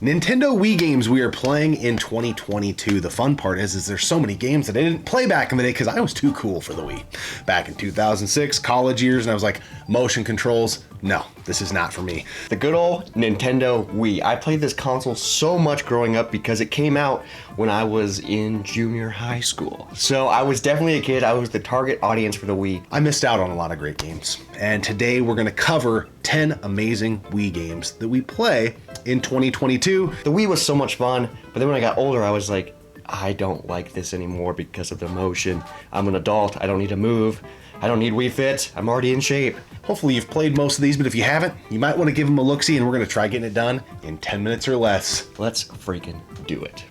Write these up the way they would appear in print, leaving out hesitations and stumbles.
Nintendo Wii games we are playing in 2022. The fun part is there's so many games that I didn't play back in the day because I was too cool for the Wii. Back in 2006, college years, and I was like, motion controls, no, this is not for me. The good old Nintendo Wii. I played this console so much growing up because it came out when I was in junior high school. So I was definitely a kid. I was the target audience for the Wii. I missed out on a lot of great games. And today we're going to cover 10 amazing Wii games that we play in 2022. The Wii was so much fun, but then when I got older, I was like, I don't like this anymore because of the motion. I'm an adult. I don't need to move. I don't need Wii Fit. I'm already in shape. Hopefully you've played most of these, but if you haven't, you might want to give them a look-see, and we're going to try getting it done in 10 minutes or less. Let's freaking do it.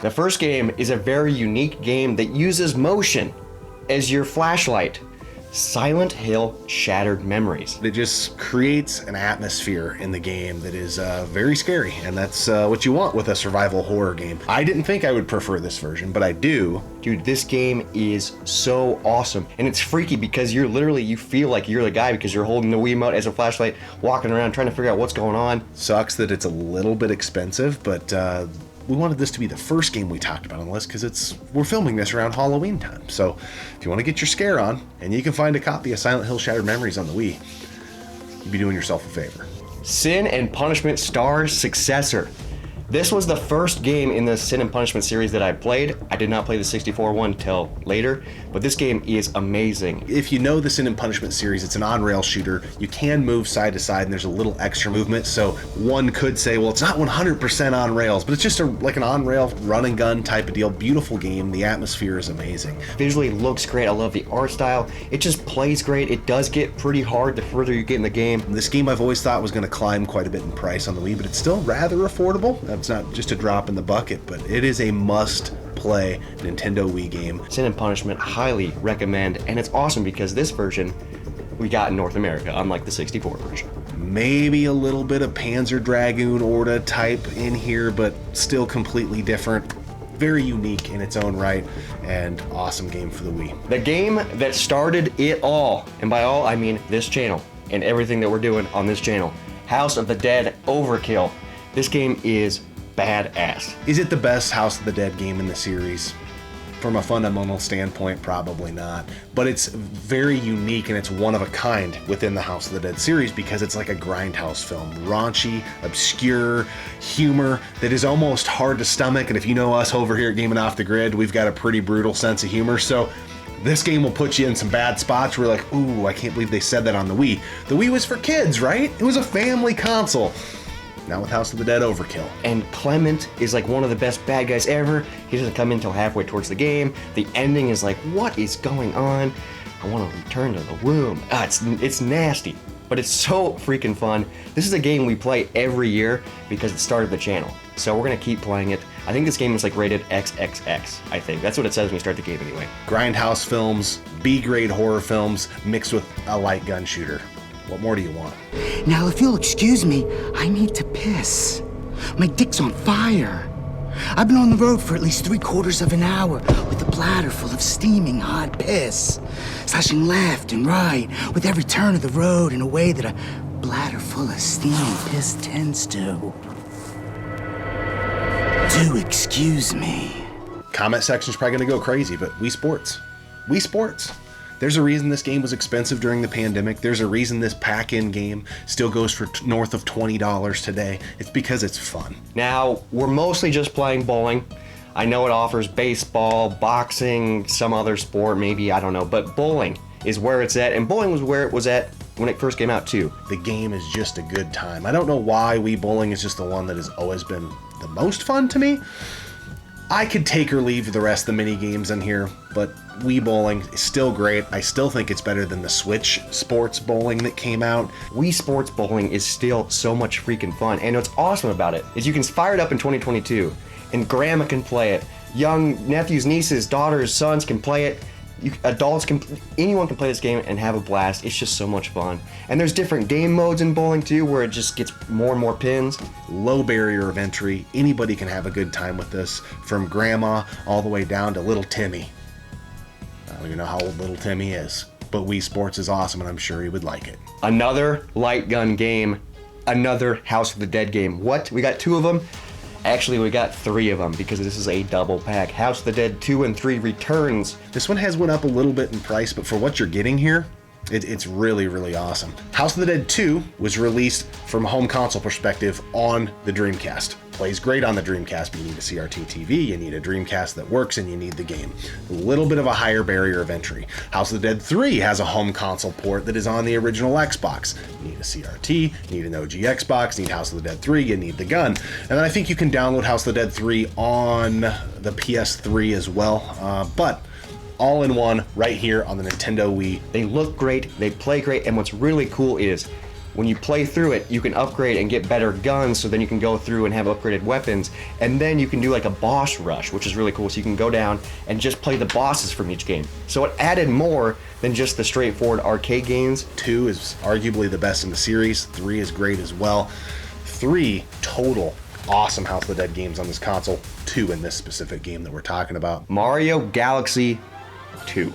The first game is a very unique game that uses motion as your flashlight. Silent Hill Shattered Memories. It just creates an atmosphere in the game that is very scary, and that's what you want with a survival horror game. I didn't think I would prefer this version, but I do. Dude, this game is so awesome, and it's freaky because you feel like you're the guy because you're holding the Wiimote as a flashlight, walking around trying to figure out what's going on. Sucks that it's a little bit expensive, but we wanted this to be the first game we talked about on the list because we're filming this around Halloween time. So if you want to get your scare on, and you can find a copy of Silent Hill Shattered Memories on the Wii, you'd be doing yourself a favor. Sin and Punishment Star Successor. This was the first game in the Sin and Punishment series that I played. I did not play the 64 one till later, but this game is amazing. If you know the Sin and Punishment series, it's an on-rail shooter. You can move side to side, and there's a little extra movement, so one could say, well, it's not 100% on rails, but it's just like an on-rail run and gun type of deal. Beautiful game. The atmosphere is amazing. Visually, it looks great. I love the art style. It just plays great. It does get pretty hard the further you get in the game. This game I've always thought was going to climb quite a bit in price on the Wii, but it's still rather affordable. It's not just a drop in the bucket, but it is a must-play Nintendo Wii game. Sin and Punishment, highly recommend, and it's awesome because this version we got in North America, unlike the 64 version. Maybe a little bit of Panzer Dragoon Orta type in here, but still completely different. Very unique in its own right, and awesome game for the Wii. The game that started it all, and by all I mean this channel and everything that we're doing on this channel, House of the Dead Overkill. This game is badass. Is it the best House of the Dead game in the series? From a fundamental standpoint, probably not. But it's very unique and it's one of a kind within the House of the Dead series because it's like a grindhouse film. Raunchy, obscure humor that is almost hard to stomach. And if you know us over here at Gaming Off the Grid, we've got a pretty brutal sense of humor. So this game will put you in some bad spots where you're like, ooh, I can't believe they said that on the Wii. The Wii was for kids, right? It was a family console. Now with House of the Dead Overkill. And Clement is like one of the best bad guys ever. He doesn't come in until halfway towards the game. The ending is like, what is going on? I want to return to the womb. It's nasty, but it's so freaking fun. This is a game we play every year because it started the channel. So we're gonna keep playing it. I think this game is like rated XXX, I think. That's what it says when you start the game anyway. Grindhouse films, B-grade horror films mixed with a light gun shooter. What more do you want? Now, if you'll excuse me, I need to piss. My dick's on fire. I've been on the road for at least 3/4 of an hour with a bladder full of steaming hot piss, slashing left and right with every turn of the road in a way that a bladder full of steaming piss tends to. Do excuse me. Comment section's probably gonna go crazy, but Wii Sports. Wii Sports. There's a reason this game was expensive during the pandemic. There's a reason this pack-in game still goes for north of $20 today. It's because it's fun. Now, we're mostly just playing bowling. I know it offers baseball, boxing, some other sport, maybe, I don't know, but bowling is where it's at, and bowling was where it was at when it first came out too. The game is just a good time. I don't know why Wii Bowling is just the one that has always been the most fun to me. I could take or leave the rest of the mini games in here, but Wii Bowling is still great. I still think it's better than the Switch Sports Bowling that came out. Wii Sports Bowling is still so much freaking fun, and what's awesome about it is you can fire it up in 2022, and grandma can play it. Young nephews, nieces, daughters, sons can play it. Anyone can play this game and have a blast. It's just so much fun. And there's different game modes in bowling too, where it just gets more and more pins. Low barrier of entry. Anybody can have a good time with this, from grandma all the way down to little Timmy. I don't even know how old little Timmy is, but Wii Sports is awesome and I'm sure he would like it. Another light gun game another House of the Dead game. What? We got 2 of them? Actually, we got 3 of them because this is a double pack. House of the Dead 2 and 3 returns. This one has went up a little bit in price, but for what you're getting here, it's really, really awesome. House of the Dead 2 was released from a home console perspective on the Dreamcast. Plays great on the Dreamcast, but you need a CRT TV, you need a Dreamcast that works, and you need the game. A little bit of a higher barrier of entry. House of the Dead 3 has a home console port that is on the original Xbox. You need a CRT, you need an OG Xbox, you need House of the Dead 3, you need the gun. And then I think you can download House of the Dead 3 on the PS3 as well, but all in one right here on the Nintendo Wii. They look great, they play great, and what's really cool is when you play through it, you can upgrade and get better guns, so then you can go through and have upgraded weapons, and then you can do like a boss rush, which is really cool, so you can go down and just play the bosses from each game. So it added more than just the straightforward arcade games. 2 is arguably the best in the series, 3 is great as well. 3 total awesome House of the Dead games on this console, 2 in this specific game that we're talking about. Mario Galaxy 2.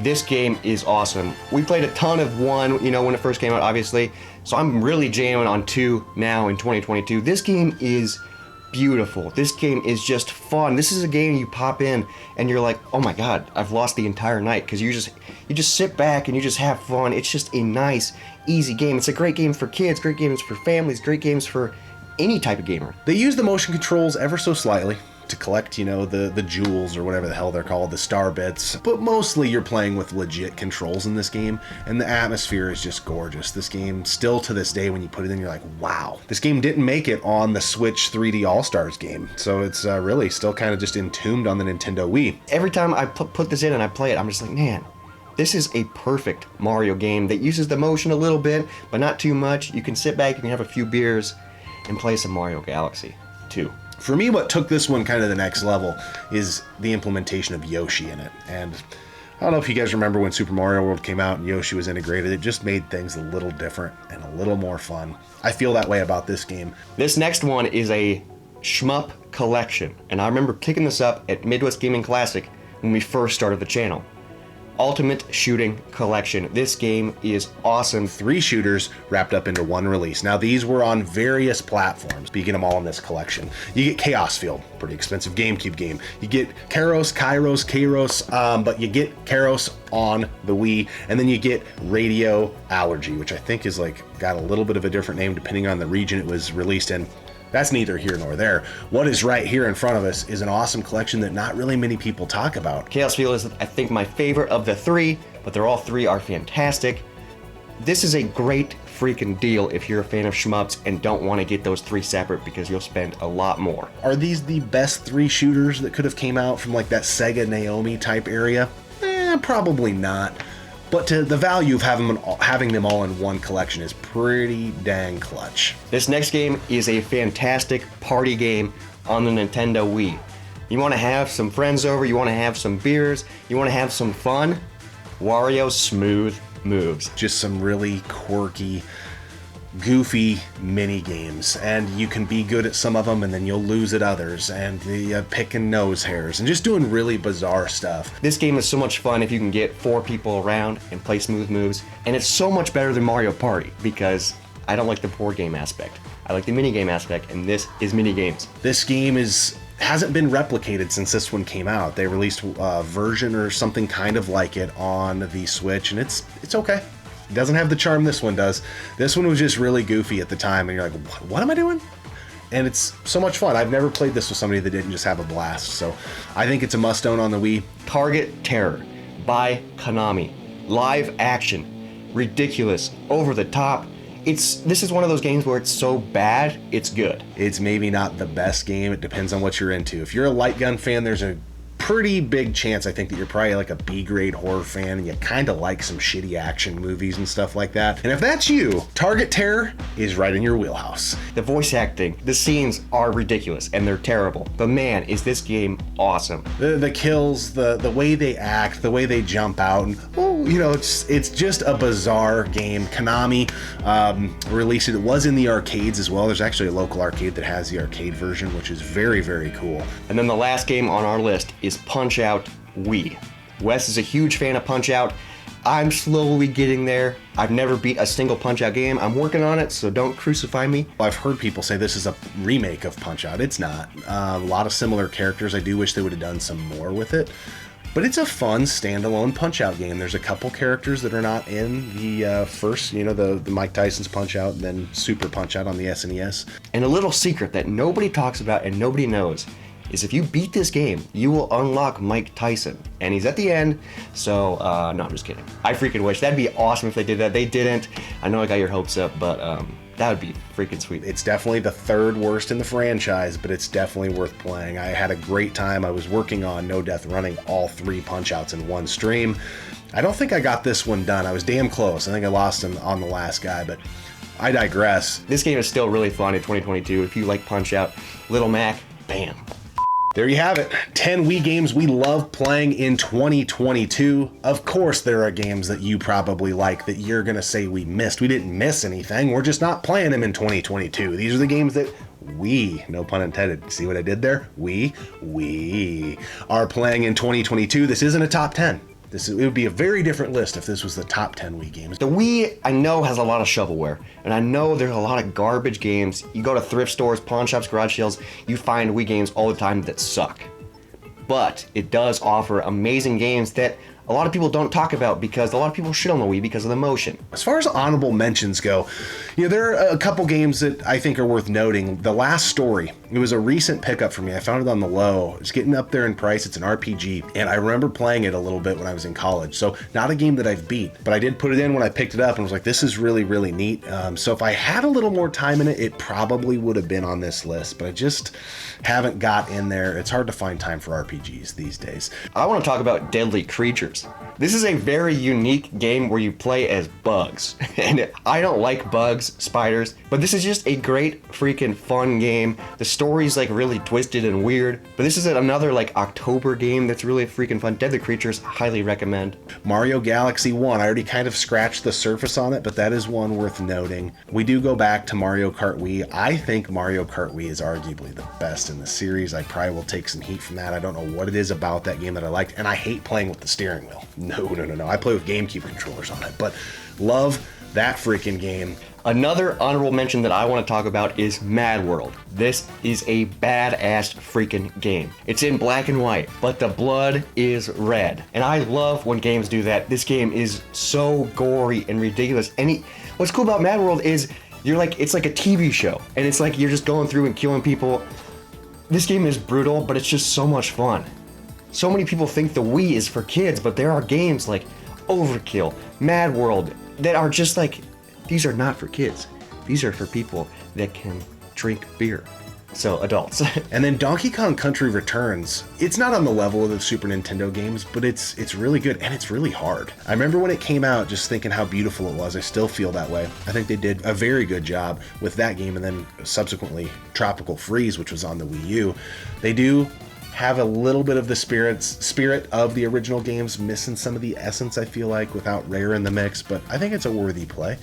This game is awesome. We played a ton of 1, when it first came out, obviously. So I'm really jamming on 2 now in 2022. This game is beautiful. This game is just fun. This is a game you pop in and you're like, oh my God, I've lost the entire night, because you just sit back and you just have fun. It's just a nice, easy game. It's a great game for kids, great games for families, great games for any type of gamer. They use the motion controls ever so slightly to collect, the jewels or whatever the hell they're called, the star bits. But mostly you're playing with legit controls in this game, and the atmosphere is just gorgeous. This game, still to this day, when you put it in, you're like, wow. This game didn't make it on the Switch 3D All-Stars game, so it's really still kind of just entombed on the Nintendo Wii. Every time I put this in and I play it, I'm just like, man, this is a perfect Mario game that uses the motion a little bit, but not too much. You can sit back, you can have a few beers, and play some Mario Galaxy 2. For me, what took this one kind of the next level is the implementation of Yoshi in it. And I don't know if you guys remember when Super Mario World came out and Yoshi was integrated. It just made things a little different and a little more fun. I feel that way about this game. This next one is a shmup collection. And I remember picking this up at Midwest Gaming Classic when we first started the channel. Ultimate Shooting Collection. This game is awesome. 3 shooters wrapped up into 1 release. Now these were on various platforms, but you get them all in this collection. You get Chaos Field, pretty expensive GameCube game. You get Kairos, but you get Kairos on the Wii, and then you get Radio Allergy, which I think is got a little bit of a different name depending on the region it was released in. That's neither here nor there. What is right here in front of us is an awesome collection that not really many people talk about. Chaos Field is, I think, my favorite of the 3, but they're all 3 are fantastic. This is a great freaking deal if you're a fan of shmups and don't want to get those 3 separate, because you'll spend a lot more. Are these the best 3 shooters that could have came out from that Sega Naomi type area? Probably not. But the value of having them all in 1 collection is pretty dang clutch. This next game is a fantastic party game on the Nintendo Wii. You want to have some friends over, you want to have some beers, you want to have some fun? Wario Smooth Moves. Just some really quirky, goofy mini games, and you can be good at some of them and then you'll lose at others, and the picking nose hairs and just doing really bizarre stuff. This game is so much fun if you can get 4 people around and play Smooth Moves, and it's so much better than Mario Party because I don't like the board game aspect. I like the mini game aspect, and this is mini games. This game hasn't been replicated since this one came out. They released a version or something kind of like it on the Switch, and it's okay. It doesn't have the charm this one does. This one was just really goofy at the time, and you're like, what am I doing? And it's so much fun. I've never played this with somebody that didn't just have a blast, so I think it's a must-own on the Wii. Target Terror by Konami. Live action. Ridiculous. Over the top. This is one of those games where it's so bad, it's good. It's maybe not the best game. It depends on what you're into. If you're a light gun fan, there's a pretty big chance, I think, that you're probably a B-grade horror fan and you kind of like some shitty action movies and stuff like that. And if that's you, Target Terror is right in your wheelhouse. The voice acting, the scenes are ridiculous and they're terrible. But man, is this game awesome. The kills, the way they act, the way they jump out, and it's just a bizarre game. Konami released it. It was in the arcades as well. There's actually a local arcade that has the arcade version, which is very, very cool. And then the last game on our list is Punch-Out Wii. Wes is a huge fan of Punch-Out, I'm slowly getting there. I've never beat a single Punch-Out game. I'm working on it, so don't crucify me. I've heard people say this is a remake of Punch-Out. It's not. A lot of similar characters. I do wish they would have done some more with it. But it's a fun standalone Punch-Out game. There's a couple characters that are not in the first, the Mike Tyson's Punch-Out and then Super Punch-Out on the SNES. And a little secret that nobody talks about and nobody knows is if you beat this game, you will unlock Mike Tyson. And he's at the end, so, no, I'm just kidding. I freaking wish. That'd be awesome if they did that. They didn't. I know I got your hopes up, but that would be freaking sweet. It's definitely the third worst in the franchise, but it's definitely worth playing. I had a great time. I was working on No Death running all 3 Punch-Outs in one stream. I don't think I got this one done. I was damn close. I think I lost on the last guy, but I digress. This game is still really fun in 2022. If you like Punch-Out, Little Mac, bam. There you have it. 10 Wii games we love playing in 2022. Of course, there are games that you probably like that you're going to say we missed. We didn't miss anything. We're just not playing them in 2022. These are the games that we, no pun intended, see what I did there? We are playing in 2022. This isn't a top 10. It would be a very different list if this was the top 10 Wii games. The Wii, I know, has a lot of shovelware, and I know there's a lot of garbage games. You go to thrift stores, pawn shops, garage sales, you find Wii games all the time that suck. But it does offer amazing games that a lot of people don't talk about because a lot of people shit on the Wii because of the motion. As far as honorable mentions go, there are a couple games that I think are worth noting. The Last Story, it was a recent pickup for me. I found it on the low. It's getting up there in price. It's an RPG, and I remember playing it a little bit when I was in college. So not a game that I've beat, but I did put it in when I picked it up and was like, this is really, really neat. So if I had a little more time in it, it probably would have been on this list, but I just haven't got in there. It's hard to find time for RPGs these days. I want to talk about Deadly Creatures. This is a very unique game where you play as bugs. And I don't like bugs, spiders, but this is just a great freaking fun game. The story's like really twisted and weird, but this is another like October game that's really freaking fun. Deadly Creatures, highly recommend. Mario Galaxy 1, I already kind of scratched the surface on it, but that is one worth noting. We do go back to Mario Kart Wii. I think Mario Kart Wii is arguably the best in the series. I probably will take some heat from that. I don't know what it is about that game that I liked, and I hate playing with the steering wheel. No. I play with GameCube controllers on it, but love that freaking game. Another honorable mention that I want to talk about is Mad World. This is a badass freaking game. It's in black and white, but the blood is red. And I love when games do that. This game is so gory and ridiculous. And what's cool about Mad World is it's like a TV show, and it's like you're just going through and killing people. This game is brutal, but it's just so much fun. So many people think the Wii is for kids, but there are games like Overkill, Mad World, that are just like, these are not for kids. These are for people that can drink beer. So, adults. And then Donkey Kong Country Returns. It's not on the level of the Super Nintendo games, but it's really good, and it's really hard. I remember when it came out just thinking how beautiful it was. I still feel that way. I think they did a very good job with that game, and then subsequently Tropical Freeze, which was on the Wii U. They do have a little bit of the spirit of the original games, missing some of the essence, I feel like, without Rare in the mix, but I think it's a worthy play.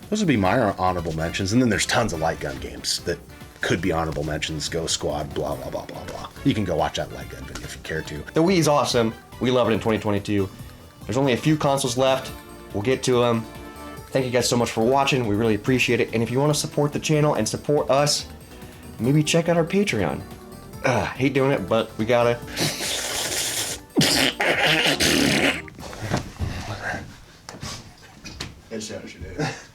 Those would be my honorable mentions, and then there's tons of light gun games that could be honorable mentions. Ghost Squad, blah, blah, blah, blah, blah. You can go watch that light gun video if you care to. The Wii is awesome. We love it in 2022. There's only a few consoles left. We'll get to them. Thank you guys so much for watching. We really appreciate it. And if you want to support the channel and support us, maybe check out our Patreon. Hate doing it, but we gotta. That's how you should do it.